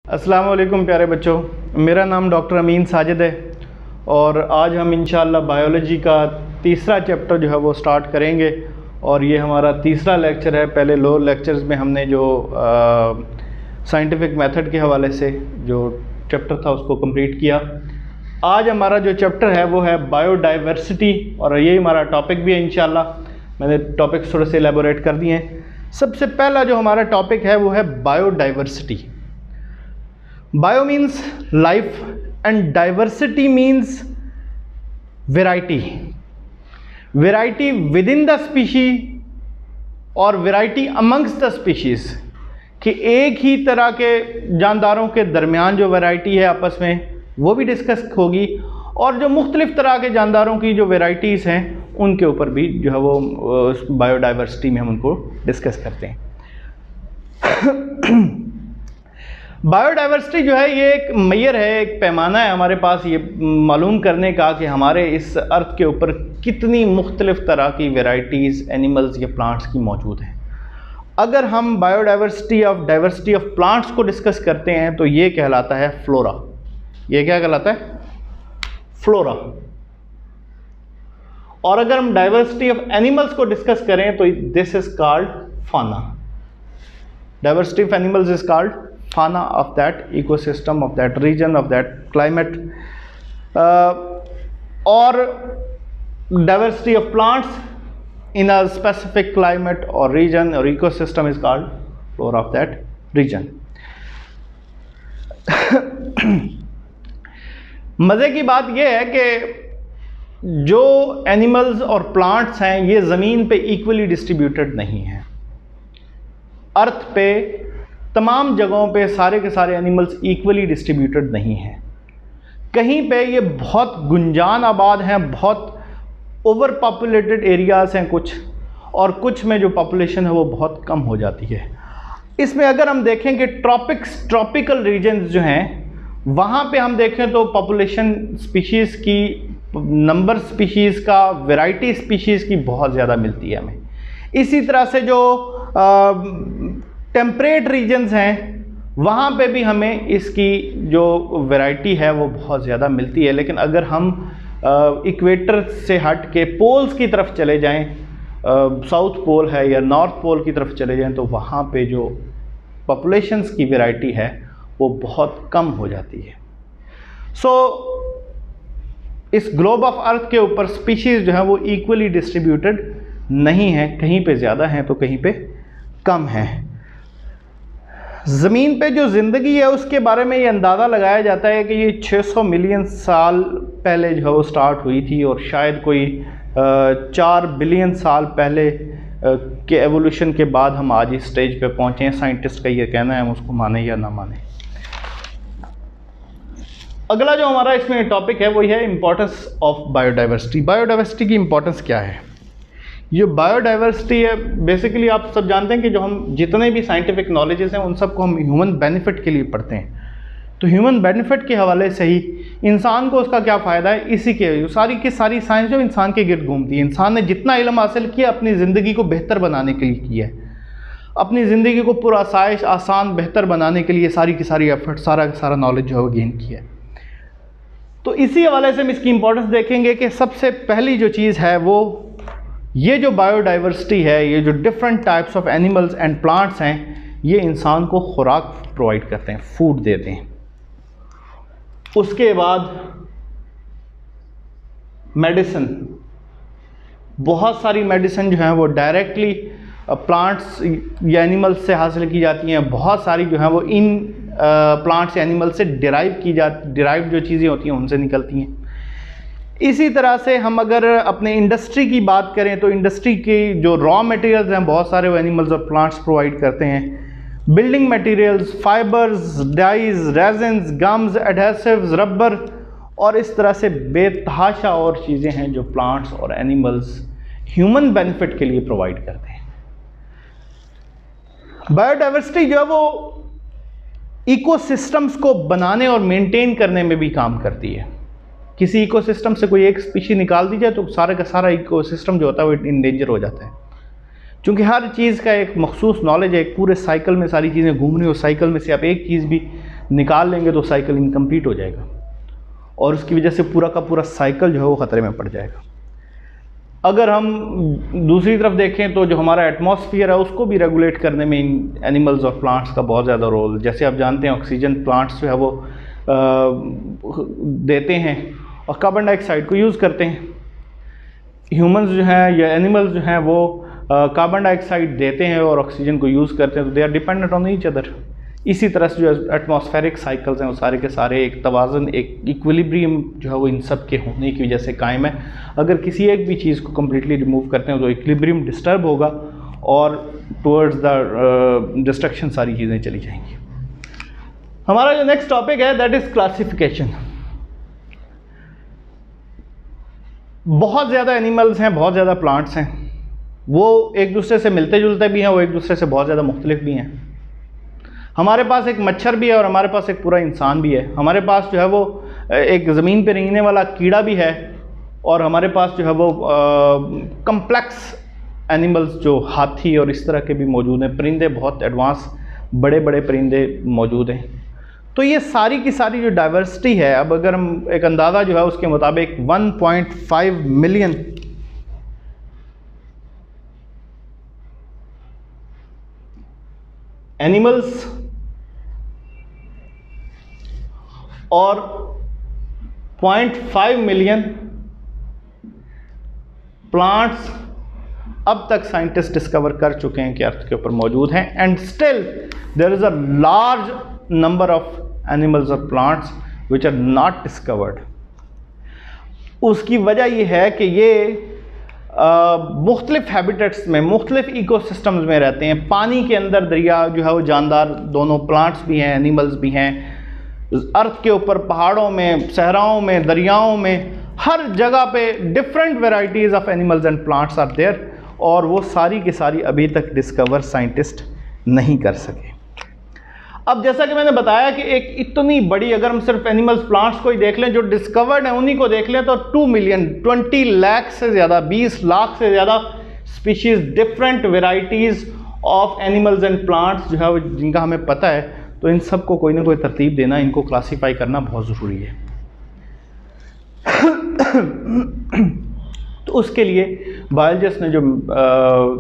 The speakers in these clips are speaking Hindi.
अस्सलाम वालेकुम प्यारे बच्चों, मेरा नाम डॉक्टर अमीन साजिद है और आज हम इंशाअल्लाह बायोलॉजी का तीसरा चैप्टर जो है वो स्टार्ट करेंगे और ये हमारा तीसरा लेक्चर है। पहले लो लेक्चर्स में हमने जो साइंटिफिक मेथड के हवाले से जो चैप्टर था उसको कंप्लीट किया। आज हमारा जो चैप्टर है वो है बायोडाइवर्सिटी और यही हमारा टॉपिक भी है। इंशाअल्लाह मैंने टॉपिक्स थोड़े से एलेबोरेट कर दिए हैं। सबसे पहला जो हमारा टॉपिक है वो है biodiversity. Bio means life and diversity means variety. Variety with in the species और वेराइटी अमंग्स द स्पीशीज कि एक ही तरह के जानदारों के दरमियान जो वैरायटी है आपस में वो भी डिस्कस होगी और जो मुख्तलिफ तरह के जानदारों की जो वेराइटीज़ हैं उनके ऊपर भी जो है वो बायोडाइवर्सिटी में हम उनको डिस्कस करते हैं। बायोडाइवर्सिटी जो है ये एक मेजर है, एक पैमाना है हमारे पास ये मालूम करने का कि हमारे इस अर्थ के ऊपर कितनी मुख्तलिफ तरह की वेराइटीज़ एनिमल्स या प्लांट्स की मौजूद हैं। अगर हम बायोडाइवर्सिटी ऑफ प्लांट्स को डिस्कस करते हैं तो ये कहलाता है फ्लोरा। ये क्या कहलाता है? फ्लोरा। और अगर हम डाइवर्सिटी ऑफ एनिमल्स को डिस्कस करें तो दिस इज कॉल्ड फाना। Diversity of animals is called fauna of that ecosystem, of that region, of that climate. Or diversity of plants in a specific climate or region or ecosystem is called flora of that region. मज़े की बात यह है कि जो एनिमल्स और प्लांट्स हैं ये ज़मीन पे इक्वली डिस्ट्रीब्यूटेड नहीं हैं। अर्थ पे तमाम जगहों पे सारे के सारे एनिमल्स इक्वली डिस्ट्रीब्यूटेड नहीं हैं। कहीं पे ये बहुत गुंजान आबाद हैं, बहुत ओवर पॉपुलेटेड एरियाज़ हैं कुछ, और कुछ में जो पॉपुलेशन है वो बहुत कम हो जाती है। इसमें अगर हम देखें कि ट्रॉपिकल रीजन्स जो हैं वहाँ पे हम देखें तो पॉपुलेशन स्पीशीज़ की, नंबर स्पीशीज़ का, वैरायटी स्पीशीज़ की बहुत ज़्यादा मिलती है हमें। इसी तरह से जो टेम्परेट रीजन्स हैं वहाँ पे भी हमें इसकी जो वैरायटी है वो बहुत ज़्यादा मिलती है। लेकिन अगर हम इक्वेटर से हट के पोल्स की तरफ चले जाएं, साउथ पोल है या नॉर्थ पोल की तरफ चले जाएं, तो वहाँ पे जो पॉपुलेशंस की वैरायटी है वो बहुत कम हो जाती है। इस ग्लोब ऑफ अर्थ के ऊपर स्पीशीज़ जो है वो इक्वली डिस्ट्रीब्यूटेड नहीं है, कहीं पे ज़्यादा हैं तो कहीं पे कम हैं। ज़मीन पे जो ज़िंदगी है उसके बारे में ये अंदाज़ा लगाया जाता है कि ये 600 मिलियन साल पहले जो है वो स्टार्ट हुई थी और शायद कोई 4 बिलियन साल पहले के एवोल्यूशन के बाद हम आज इस स्टेज पे पहुँचे हैं। साइंटिस्ट का ये कहना है, हम उसको माने या ना माने। अगला जो हमारा इसमें टॉपिक है वो है इम्पोर्टेंस ऑफ बायोडाइवर्सिटी। बायोडाइवर्सिटी की इम्पोर्टेंस क्या है? ये बायोडाइवर्सिटी है, बेसिकली आप सब जानते हैं कि जो हम जितने भी साइंटिफिक नॉलेजेस हैं उन सबको हम ह्यूमन बेनिफिट के लिए पढ़ते हैं। तो ह्यूमन बेनिफिट के हवाले से ही इंसान को उसका क्या फ़ायदा है, इसी के सारी की सारी साइंस जो इंसान के गिर्द घूमती है। इंसान ने जितना इल्म हासिल किया अपनी ज़िंदगी को बेहतर बनाने के लिए किया है, अपनी ज़िंदगी को पुरआसाइश, आसान, बेहतर बनाने के लिए सारी की सारी एफर्ट, सारा का सारा नॉलेज जो है वो गेन किया है। तो इसी हवाले से हम इसकी इंपॉर्टेंस देखेंगे कि सबसे पहली जो चीज़ है वो ये जो बायोडाइवर्सिटी है, ये जो different types of animals and plants हैं, ये इंसान को खुराक प्रोवाइड करते हैं, फूड देते हैं। उसके बाद मेडिसिन, बहुत सारी मेडिसिन जो है वो डायरेक्टली प्लांट्स या एनिमल्स से हासिल की जाती हैं। बहुत सारी जो है वो इन प्लांट्स या एनिमल से डिराइव जो चीज़ें होती हैं उनसे निकलती हैं। इसी तरह से हम अगर अपने इंडस्ट्री की बात करें तो इंडस्ट्री की जो रॉ मटेरियल्स हैं बहुत सारे वो एनिमल्स और प्लांट्स प्रोवाइड करते हैं। Building materials, fibres, dyes, resins, gums, adhesives, rubber और इस तरह से बेतहाशा और चीज़ें हैं जो प्लांट्स और एनिमल्स ह्यूमन बेनिफिट के लिए प्रोवाइड करते हैं। बायोडाइवर्सिटी जो है वो इकोसिस्टम्स को बनाने और मेंटेन करने में भी काम करती है। किसी इकोसिस्टम से कोई एक स्पीशी निकाल दी जाए तो सारा का सारा इकोसिस्टम जो होता है वो इन डेंजर हो जाता है। क्योंकि हर चीज़ का एक मखसूस नॉलेज है, एक पूरे साइकिल में सारी चीज़ें घूम रही हो, साइकिल में से आप एक चीज़ भी निकाल लेंगे तो साइकिल इनकम्प्लीट हो जाएगा और उसकी वजह से पूरा का पूरा साइकिल जो है वो ख़तरे में पड़ जाएगा। अगर हम दूसरी तरफ देखें तो जो हमारा एटमॉस्फेयर है उसको भी रेगुलेट करने में इन एनिमल्स और प्लांट्स का बहुत ज़्यादा रोल, जैसे आप जानते हैं ऑक्सीजन प्लांट्स जो है वो देते हैं और कार्बन डाइऑक्साइड को यूज़ करते हैं। ह्यूमंस जो हैं या एनिमल्स जो हैं वो कार्बन डाइऑक्साइड देते हैं और ऑक्सीजन को यूज़ करते हैं, तो they are dependent on each other. इसी तरह से जो एटमॉस्फेरिक साइकिल्स हैं वो सारे के सारे एक तवाज़न, एक इक्विलिब्रियम जो है वो इन सब के होने की वजह से कायम है। अगर किसी एक भी चीज़ को कम्प्लीटली रिमूव करते हैं तो इक्विलिब्रियम डिस्टर्ब होगा और टुवर्ड्स द डिस्ट्रक्शन सारी चीज़ें चली जाएंगी। हमारा जो नेक्स्ट टॉपिक है दैट इज़ क्लासिफिकेशन। बहुत ज़्यादा एनिमल्स हैं, बहुत ज़्यादा प्लांट्स हैं, वो एक दूसरे से मिलते जुलते भी हैं, वो एक दूसरे से बहुत ज़्यादा मुख्तलिफ भी हैं। हमारे पास एक मच्छर भी है और हमारे पास एक पूरा इंसान भी है। हमारे पास जो है वो एक ज़मीन पे रेंगने वाला कीड़ा भी है और हमारे पास जो है वो कम्प्लेक्स एनिमल्स जो हाथी और इस तरह के भी मौजूद हैं। परिंदे बहुत एडवांस बड़े बड़े परिंदे मौजूद हैं। तो ये सारी की सारी जो डाइवर्सिटी है, अब अगर हम एक अंदाज़ा जो है उसके मुताबिक 1.5 मिलियन एनिमल्स और 0.5 मिलियन प्लांट्स अब तक साइंटिस्ट डिस्कवर कर चुके हैं कि अर्थ के ऊपर मौजूद हैं। And still there is a large number of animals और plants which are not discovered. उसकी वजह यह है कि ये मुख्तलिफ हैबिटेट्स में, मुख्तलिफ इकोसिस्टम्स में रहते हैं। पानी के अंदर दरिया जो है वो जानदार, दोनों प्लांट्स भी हैं, एनिमल्स भी हैं। अर्थ के ऊपर पहाड़ों में, सहराओं में, दरियाओं में, हर जगह पे different varieties of animals and plants are there और वो सारी की सारी अभी तक डिस्कवर साइंटिस्ट नहीं कर सके। अब जैसा कि मैंने बताया कि एक इतनी बड़ी, अगर हम सिर्फ एनिमल्स प्लांट्स को ही देख लें जो डिस्कवर्ड हैं उन्हीं को देख लें तो 2 मिलियन 20 लाख से ज़्यादा, 20 लाख से ज़्यादा species, different varieties of animals and plants जो है वो जिनका हमें पता है। तो इन सब को कोई ना कोई तरतीब देना, इनको क्लासीफाई करना बहुत ज़रूरी है। तो उसके लिए बायोलॉजिस्ट ने जो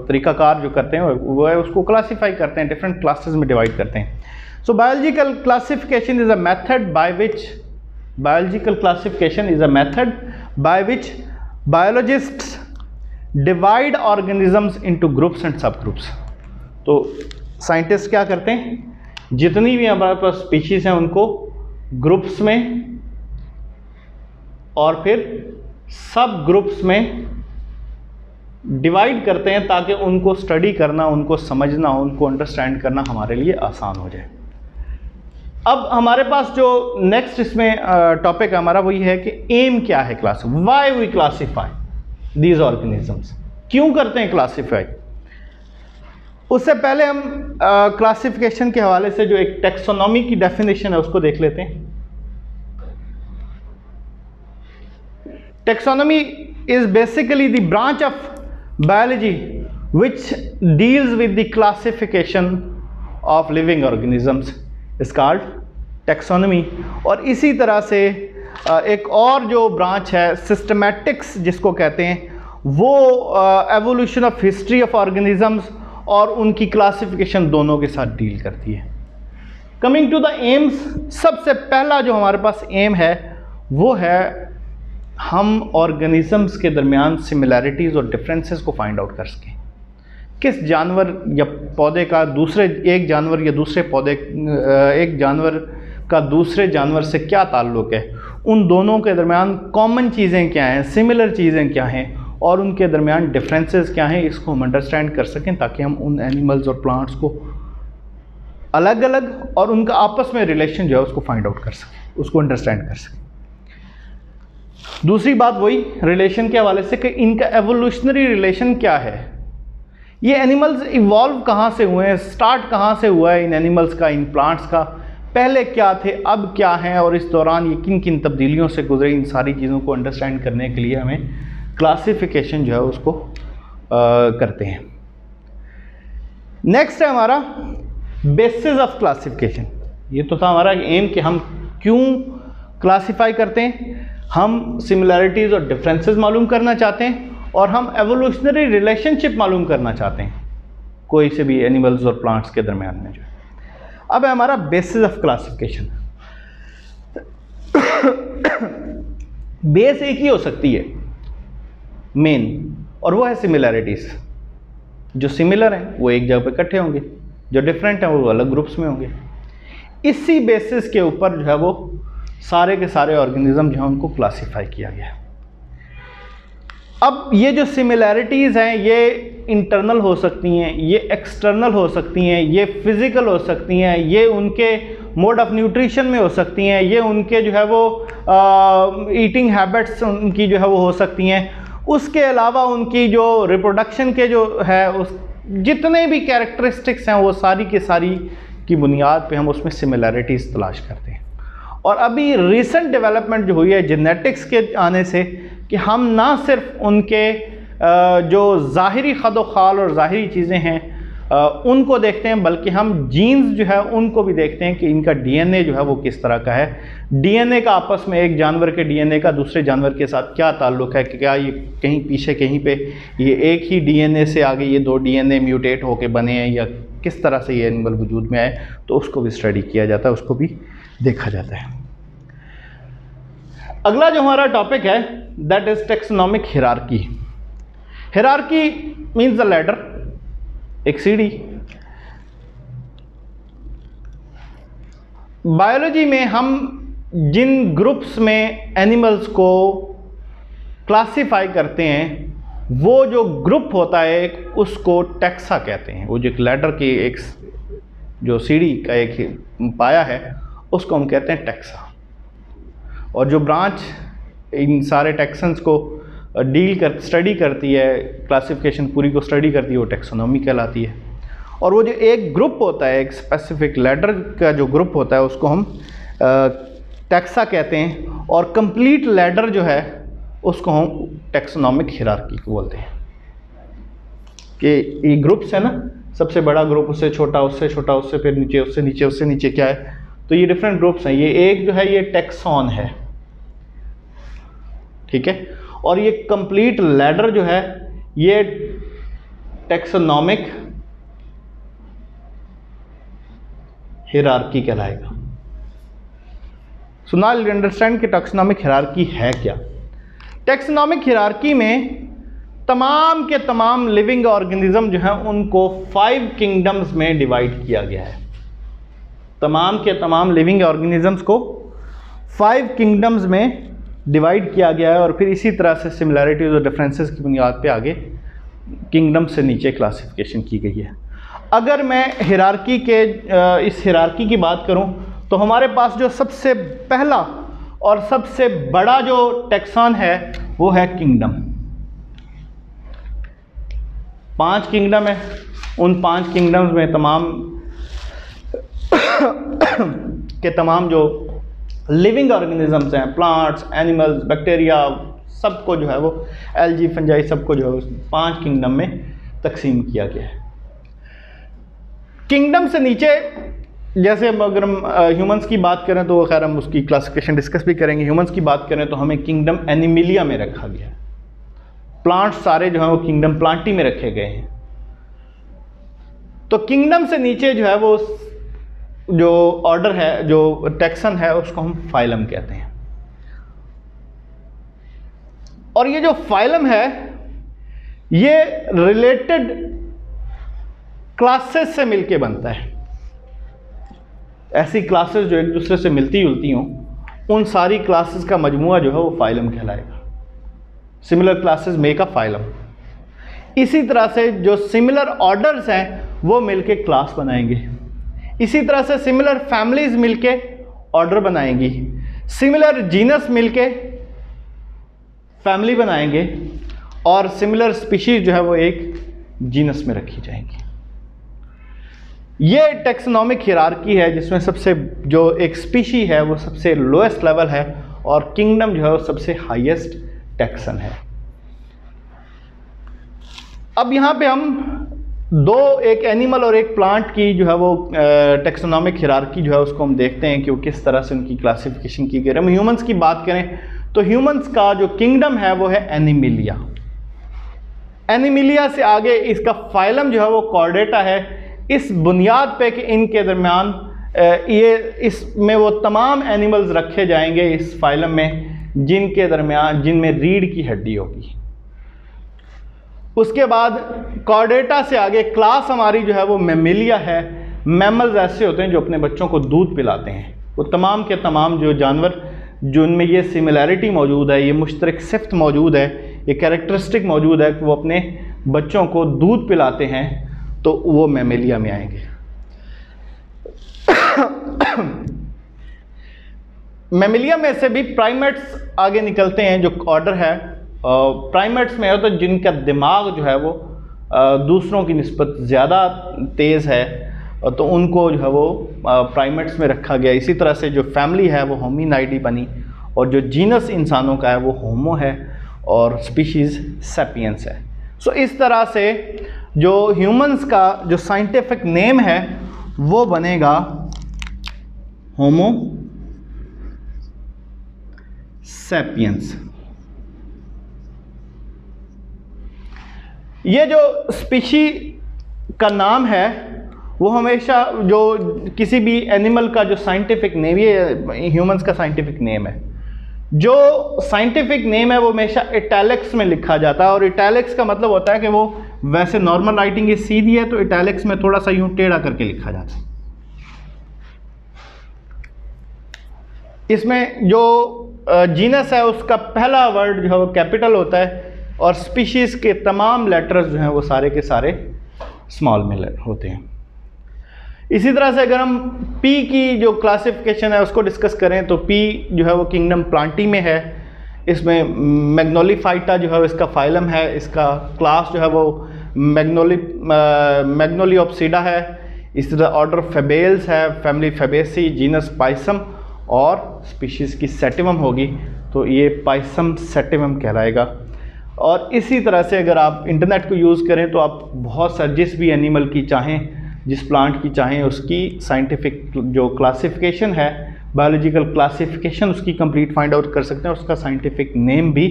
तरीक़ाकार जो करते हैं वो है उसको क्लासीफाई करते हैं, डिफरेंट क्लासेस में डिवाइड करते हैं। So biological classification is a method by which biologists divide organisms into groups and subgroups। तो साइंटिस्ट क्या करते हैं, जितनी भी हमारे पास स्पीशीज हैं उनको ग्रुप्स में और फिर सब ग्रुप्स में डिवाइड करते हैं ताकि उनको स्टडी करना, उनको समझना, उनको अंडरस्टैंड करना हमारे लिए आसान हो जाए। अब हमारे पास जो नेक्स्ट इसमें टॉपिक हमारा वही है कि एम क्या है class, why we classify these organisms, क्यों करते हैं क्लासीफाई। उससे पहले हम क्लासिफिकेशन के हवाले से जो एक टेक्सोनॉमी की डेफिनेशन है उसको देख लेते हैं। Taxonomy is basically the branch of biology which deals with the classification of living organisms is called taxonomy। और इसी तरह से एक और जो ब्रांच है सिस्टमैटिक्स जिसको कहते हैं, वो evolution of history of organisms और उनकी क्लासिफिकेशन दोनों के साथ डील करती है। कमिंग टू द एम्स, सबसे पहला जो हमारे पास एम है वो है हम ऑर्गेनिजम्स के दरमियान सिमिलैरिटीज़ और डिफरेंसेस को फाइंड आउट कर सकें। किस जानवर या पौधे का दूसरे, एक जानवर या दूसरे पौधे, एक जानवर का दूसरे जानवर से क्या ताल्लुक़ है, उन दोनों के दरमियान कॉमन चीज़ें क्या हैं, सिमिलर चीज़ें क्या हैं और उनके दरमियान डिफरेंसेस क्या हैं, इसको हम अंडरस्टैंड कर सकें ताकि हम उन एनिमल्स और प्लांट्स को अलग अलग और उनका आपस में रिलेशन जो है उसको फाइंड आउट कर सकें, उसको अंडरस्टैंड कर सकें। दूसरी बात वही रिलेशन के हवाले से कि इनका एवोल्यूशनरी रिलेशन क्या है, ये एनिमल्स इवॉल्व कहाँ से हुए हैं, स्टार्ट कहाँ से हुआ है इन एनिमल्स का, इन प्लांट्स का, पहले क्या थे अब क्या हैं और इस दौरान ये किन किन तब्दीलियों से गुजरे। इन सारी चीज़ों को अंडरस्टैंड करने के लिए हमें क्लासिफिकेशन जो है उसको करते हैं। नेक्स्ट है हमारा बेसिस ऑफ क्लासिफिकेशन। ये तो था हमारा एम कि हम क्यों क्लासिफाई करते हैं। हम सिमिलैरिटीज़ और डिफरेंसेस मालूम करना चाहते हैं और हम एवोल्यूशनरी रिलेशनशिप मालूम करना चाहते हैं कोई से भी एनिमल्स और प्लांट्स के दरमियान में जो है। अब है हमारा बेसिस ऑफ क्लासिफिकेशन। बेस एक ही हो सकती है मेन, और वो है सिमिलैरिटीज़। जो सिमिलर हैं वो एक जगह पे इकट्ठे होंगे, जो डिफरेंट हैं वो अलग ग्रुप्स में होंगे। इसी बेसिस के ऊपर जो है वो सारे के सारे ऑर्गेनिज्म जो है उनको क्लासिफाई किया गया। अब ये जो सिमिलैरिटीज़ हैं ये इंटरनल हो सकती हैं, ये एक्सटर्नल हो सकती हैं, ये फिज़िकल हो सकती हैं, ये उनके मोड ऑफ न्यूट्रिशन में हो सकती हैं, ये उनके जो है वो ईटिंग हैबिट्स उनकी जो है वो हो सकती हैं। उसके अलावा उनकी जो रिप्रोडक्शन के जो है उस जितने भी कैरेक्टरिस्टिक्स हैं वो सारी के सारी की बुनियाद पे हम उसमें सिमिलैरिटीज़ तलाश करते हैं। और अभी रिसेंट डेवलपमेंट जो हुई है जेनेटिक्स के आने से कि हम ना सिर्फ उनके जो ज़ाहिरी खदो खाल और ज़ाहिरी चीज़ें हैं उनको देखते हैं, बल्कि हम जीन्स जो है उनको भी देखते हैं कि इनका डीएनए जो है वो किस तरह का है। डीएनए का आपस में एक जानवर के डीएनए का दूसरे जानवर के साथ क्या ताल्लुक़ है, कि क्या ये कहीं पीछे कहीं पे ये एक ही डीएनए से आगे ये दो डीएनए म्यूटेट होके बने हैं, या किस तरह से ये एनिमल वजूद में आए, तो उसको भी स्टडी किया जाता है, उसको भी देखा जाता है। अगला जो हमारा टॉपिक है that is taxonomic hierarchy. Hierarchy means the ladder, एक सीढ़ी। बायोलॉजी में हम जिन ग्रुप्स में एनिमल्स को क्लासिफाई करते हैं वो जो ग्रुप होता है उसको टैक्सा कहते हैं। वो जो एक लैडर की एक जो सीढ़ी का एक पाया है उसको हम कहते हैं टैक्सा। और जो ब्रांच इन सारे टैक्सन्स को स्टडी करती है, क्लासिफिकेशन पूरी को स्टडी करती है, वो टैक्सोनॉमी कहलाती है। और वो जो एक ग्रुप होता है, एक स्पेसिफिक लैडर का जो ग्रुप होता है उसको हम टैक्सा कहते हैं। और कंप्लीट लैडर जो है उसको हम टैक्सोनॉमिक हिरार्की को बोलते हैं। कि ये ग्रुप्स है ना, सबसे बड़ा ग्रुप, उससे छोटा, उससे छोटा, उससे फिर नीचे, उससे नीचे, उससे नीचे क्या है, तो ये डिफरेंट ग्रुप्स हैं। ये एक जो है ये टैक्सॉन है, ठीक है। और ये कंप्लीट लैडर जो है ये टैक्सोनॉमिक हिरार्की कहलाएगा। सो नाउ यू अंडरस्टैंड कि टैक्सोनॉमिक हिरार्की है क्या। टैक्सोनॉमिक हिरार्की में तमाम के तमाम लिविंग ऑर्गेनिज्म जो हैं उनको 5 किंगडम्स में डिवाइड किया गया है। तमाम के तमाम लिविंग ऑर्गेनिजम्स को 5 किंगडम्स में डिवाइड किया गया है। और फिर इसी तरह से सिमिलैरिटीज़ और डिफरेंसेस की बुनियाद पे आगे किंगडम से नीचे क्लासिफिकेशन की गई है। अगर मैं हिरार्की के इस हिरार्की की बात करूं तो हमारे पास जो सबसे पहला और सबसे बड़ा जो टैक्सॉन है वो है किंगडम। 5 किंगडम है। उन 5 किंगडम्स में तमाम के तमाम जो लिविंग ऑर्गेनिजम्स हैं, प्लांट्स, एनिमल्स, बैक्टीरिया, सबको जो है वो एल्गी, फंजाई, सबको जो है 5 किंगडम में तकसीम किया गया है। किंगडम से नीचे जैसे अगर हम ह्यूमंस की बात करें तो खैर हम उसकी क्लासिफिकेशन डिस्कस भी करेंगे। ह्यूमंस की बात करें तो हमें किंगडम एनिमिलिया में रखा गया है। प्लांट्स सारे जो हैं वो किंगडम प्लांटी में रखे गए हैं। तो किंगडम से नीचे जो है वो जो ऑर्डर है, जो टैक्सन है, उसको हम फाइलम कहते हैं। और ये जो फाइलम है ये रिलेटेड क्लासेस से मिलके बनता है। ऐसी क्लासेस जो एक दूसरे से मिलती जुलती हों, उन सारी क्लासेस का मजमुआ जो है वो फाइलम कहलाएगा। Similar classes make a phylum. इसी तरह से जो सिमिलर ऑर्डर्स हैं वो मिलके क्लास बनाएंगे। इसी तरह से सिमिलर फैमिलीज मिलके ऑर्डर बनाएंगी। सिमिलर जीनस मिलके फैमिली बनाएंगे। और सिमिलर स्पीशीज जो है वो एक जीनस में रखी जाएंगी। ये टैक्सोनॉमिक हिरार्की है जिसमें सबसे जो एक स्पीशी है वो सबसे लोएस्ट लेवल है और किंगडम जो है वो सबसे हाईएस्ट टैक्सन है। अब यहाँ पे हम एक एनिमल और एक प्लांट की जो है वो टेक्सोनॉमिक हिरार्की जो है उसको हम देखते हैं कि वो किस तरह से उनकी क्लासिफिकेशन की गई है। हम ह्यूमंस की बात करें तो ह्यूमंस का जो किंगडम है वो है एनिमिलिया। एनिमिलिया से आगे इसका फाइलम जो है वो कॉर्डेटा है, इस बुनियाद पे कि इनके दरमियान इसमें वो तमाम एनिमल्स रखे जाएंगे इस फाइलम में जिनमें रीढ़ की हड्डी होगी। उसके बाद कॉर्डेटा से आगे क्लास हमारी जो है वो मैमिलिया है। मैमल्स ऐसे होते हैं जो अपने बच्चों को दूध पिलाते हैं। वो तमाम के तमाम जो जानवर जिनमें ये सिमिलैरिटी मौजूद है, ये मुश्तरक सिफ्त मौजूद है, ये कैरेक्टरिस्टिक मौजूद है कि वो अपने बच्चों को दूध पिलाते हैं, तो वो मैमिलिया में आएंगे। मैमिलिया में से भी प्राइमेट्स आगे निकलते हैं, जो ऑर्डर है प्राइमेट्स में है तो जिनका दिमाग जो है वो दूसरों की निस्बत ज़्यादा तेज़ है, तो उनको जो है वो प्राइमेट्स में रखा गया। इसी तरह से जो फैमिली है वो होमिनाइडी बनी, और जो जीनस इंसानों का है वो होमो है और स्पीशीज़ सैपियंस है। सो इस तरह से जो ह्यूमंस का जो साइंटिफिक नेम है वो बनेगा होमो सैपियंस। ये जो स्पीशी का नाम है वो हमेशा जो किसी भी एनिमल का जो साइंटिफिक नेम, ये ह्यूमंस का साइंटिफिक नेम है, जो साइंटिफिक नेम है वो हमेशा इटैलिक्स में लिखा जाता है। और इटैलिक्स का मतलब होता है कि वो वैसे नॉर्मल राइटिंग ये सीधी है तो इटैलिक्स में थोड़ा सा यूं टेढ़ा करके लिखा जाता है। इसमें जो जीनस है उसका पहला वर्ड जो है वो कैपिटल होता है, और स्पीशीज़ के तमाम लेटर्स जो हैं वो सारे के सारे स्मॉल में होते हैं। इसी तरह से अगर हम पी की जो क्लासिफिकेशन है उसको डिस्कस करें तो पी जो है वो किंगडम प्लांटी में है। इसमें मैग्नोलीफाइटा जो है इसका फाइलम है, इसका क्लास जो है वो मैग्नोलियोप्सिडा है। इसी तरह ऑर्डर फेबेल्स है, फैमिली फेबेसी, जीनस पाइसम, और स्पीशीज़ की सेटिवम होगी तो ये पाइसम सेटिवम कहलाएगा। और इसी तरह से अगर आप इंटरनेट को यूज़ करें तो आप बहुत सारे जिस भी एनिमल की चाहें, जिस प्लांट की चाहें, उसकी साइंटिफिक जो क्लासिफिकेशन है, बायोलॉजिकल क्लासिफिकेशन उसकी कंप्लीट फाइंड आउट कर सकते हैं, उसका साइंटिफिक नेम भी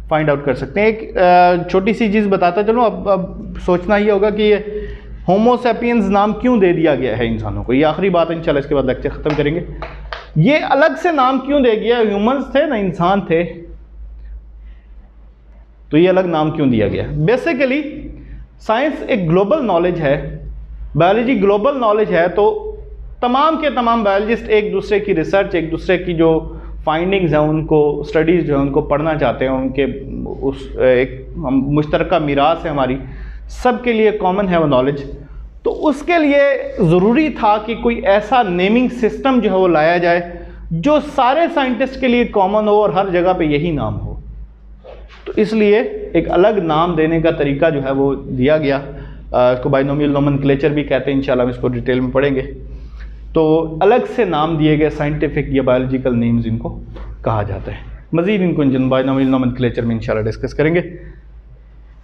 फाइंड आउट कर सकते हैं। एक छोटी सी चीज़ बताता चलो, अब सोचना ये होगा कि ये होमो सैपियंस नाम क्यों दे दिया गया है इंसानों को। ये आखिरी बात है, इंशाल्लाह इसके बाद लेक्चर ख़त्म करेंगे। ये अलग से नाम क्यों दे गया, ह्यूमंस थे ना इंसान थे, तो ये अलग नाम क्यों दिया गया। बेसिकली साइंस एक ग्लोबल नॉलेज है, बायोलॉजी ग्लोबल नॉलेज है, तो तमाम के तमाम बायोलॉजिस्ट एक दूसरे की रिसर्च, एक दूसरे की जो फाइंडिंग्स हैं उनको, स्टडीज़ जो है उनको पढ़ना चाहते हैं। उनके उस एक मुश्तरका मीरास है हमारी, सबके लिए कॉमन है वो नॉलेज। तो उसके लिए ज़रूरी था कि कोई ऐसा नेमिंग सिस्टम जो है वो लाया जाए जो सारे साइंटिस्ट के लिए कॉमन हो और हर जगह पे यही नाम हो। तो इसलिए एक अलग नाम देने का तरीका जो है वो दिया गया। इसको बाइनोमियल नोमेनक्लेचर भी कहते हैं, इंशाल्लाह हम इसको डिटेल में पढ़ेंगे। तो अलग से नाम दिए गए साइंटिफिक या बायोलॉजिकल नेम्स इनको कहा जाता है। मज़ीद इनको बाइनोमियल नोमेनक्लेचर में इंशाल्लाह डिस्कस करेंगे।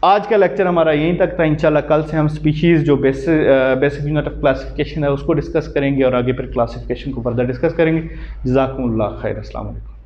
आज का लेक्चर हमारा यहीं तक था। इंशाल्लाह कल से हम स्पीशीज़ जो बेसिक यूनिट ऑफ क्लासिफिकेशन है उसको डिस्कस करेंगे और आगे फिर क्लासिफिकेशन को फर्दर डिस्कस करेंगे। जज़ाकुमुल्लाह खैर। अस्सलाम वालेकुम।